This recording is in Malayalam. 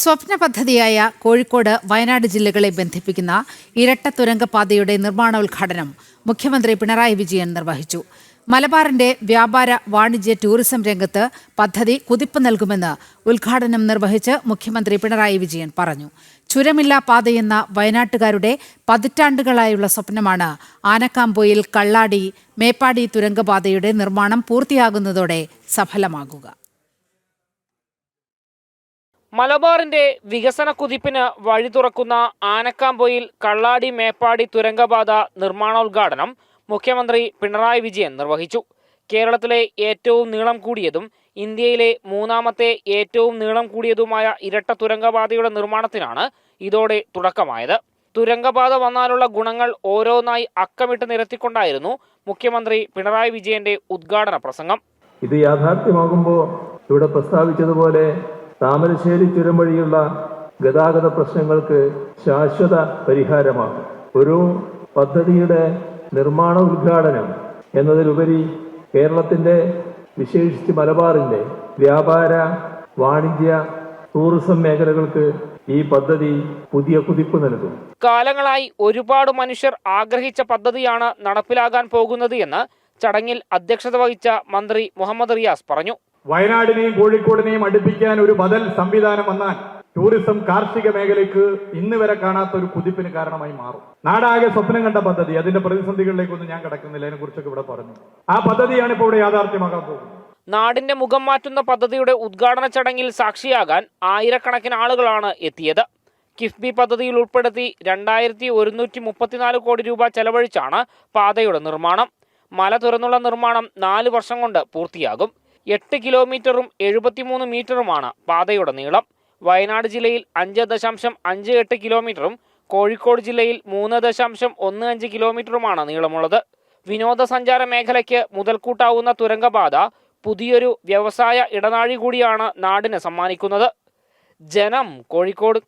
സ്വപ്ന പദ്ധതിയായ കോഴിക്കോട് വയനാട് ജില്ലകളെ ബന്ധിപ്പിക്കുന്ന ഇരട്ട തുരങ്കപാതയുടെ നിർമ്മാണോദ്ഘാടനം മുഖ്യമന്ത്രി പിണറായി വിജയൻ നിർവഹിച്ചു. മലബാറിന്റെ വ്യാപാര വാണിജ്യ ടൂറിസം രംഗത്ത് പദ്ധതി കുതിപ്പ് നൽകുമെന്ന് ഉദ്ഘാടനം നിർവഹിച്ച് മുഖ്യമന്ത്രി പിണറായി വിജയൻ പറഞ്ഞു. ചുരമില്ലാ പാതയെന്ന വയനാട്ടുകാരുടെ പതിറ്റാണ്ടുകളായുള്ള സ്വപ്നമാണ് ആനക്കാംപൊയിൽ കള്ളാടി മേപ്പാടി തുരങ്കപാതയുടെ നിർമ്മാണം പൂർത്തിയാകുന്നതോടെ സഫലമാകുക. മലബാറിന്റെ വികസന കുതിപ്പിന് വഴി തുറക്കുന്ന ആനക്കാംപൊയിൽ കള്ളാടി മേപ്പാടി തുരങ്കപാത നിർമ്മാണോദ്ഘാടനം മുഖ്യമന്ത്രി പിണറായി വിജയൻ നിർവഹിച്ചു. കേരളത്തിലെ ഏറ്റവും നീളം കൂടിയതും ഇന്ത്യയിലെ മൂന്നാമത്തെ ഏറ്റവും നീളം കൂടിയതുമായ ഇരട്ട തുരങ്കപാതയുടെ നിർമ്മാണത്തിനാണ് ഇതോടെ തുടക്കമായത്. തുരങ്കപാത വന്നാലുള്ള ഗുണങ്ങൾ ഓരോന്നായി അക്കമിട്ട് നിരത്തിക്കൊണ്ടായിരുന്നു മുഖ്യമന്ത്രി പിണറായി വിജയന്റെ ഉദ്ഘാടന പ്രസംഗം. ഇത് യാഥാർത്ഥ്യമാകുമ്പോൾ ഇവിടെ പ്രസ്താവിച്ചതുപോലെ താമരശ്ശേരി ചുരം വഴിയുള്ള ഗതാഗത പ്രശ്നങ്ങൾക്ക് ശാശ്വത പരിഹാരമാകും. ഒരു പദ്ധതിയുടെ നിർമ്മാണ ഉദ്ഘാടനം എന്നതിലുപരി കേരളത്തിന്റെ, വിശേഷിച്ച് മലബാറിന്റെ വ്യാപാര വാണിജ്യ ടൂറിസം മേഖലകൾക്ക് ഈ പദ്ധതി പുതിയ കുതിപ്പ് നൽകും. കാലങ്ങളായി ഒരുപാട് മനുഷ്യർ ആഗ്രഹിച്ച പദ്ധതിയാണ് നടപ്പിലാകാൻ പോകുന്നത് എന്ന് ചടങ്ങിൽ അധ്യക്ഷത വഹിച്ച മന്ത്രി മുഹമ്മദ് റിയാസ് പറഞ്ഞു. വയനാടിനെയും കോഴിക്കോടിനെയും അടുപ്പിക്കാൻ ഒരു ബദൽ സംവിധാനം വന്നാൽ ടൂറിസം കാർഷിക മേഖലയ്ക്ക് ഇന്ന് വരെ കാണാത്ത ഒരു കുതിപ്പിന് കാരണമായി മാറും. നാടാകെ സ്വപ്നം കണ്ട പദ്ധതി, അതിന്റെ പ്രതിസന്ധികളിലേക്കൊന്നും ഞാൻ കടക്കുന്നില്ല, അതിനെക്കുറിച്ചൊക്കെ ഇവിടെ പറഞ്ഞു. ആ പദ്ധതിയാണ് ഇപ്പോൾ ഇവിടെ യാഥാർത്ഥ്യമാകാൻ പോകുന്നത്. നാടിന്റെ മുഖം മാറ്റുന്ന പദ്ധതിയുടെ ഉദ്ഘാടന ചടങ്ങിൽ സാക്ഷിയാകാൻ ആയിരക്കണക്കിന് ആളുകളാണ് എത്തിയത്. കിഫ്ബി പദ്ധതിയിൽ ഉൾപ്പെടുത്തി 2134 കോടി രൂപ ചെലവഴിച്ചാണ് പാതയുടെ നിർമ്മാണം. മല തുറന്നുള്ള നിർമ്മാണം 4 വർഷം കൊണ്ട് പൂർത്തിയാകും. 8 കിലോമീറ്ററും 73 മീറ്ററുമാണ് പാതയുടെ നീളം. വയനാട് ജില്ലയിൽ 5.58 കിലോമീറ്ററും കോഴിക്കോട് ജില്ലയിൽ 3.15 കിലോമീറ്ററുമാണ് നീളമുള്ളത്. വിനോദസഞ്ചാര മേഖലയ്ക്ക് മുതൽക്കൂട്ടാവുന്ന തുരങ്കപാത പുതിയൊരു വ്യവസായ ഇടനാഴി കൂടിയാണ് നാടിന് സമ്മാനിക്കുന്നത്. ജനം, കോഴിക്കോട്.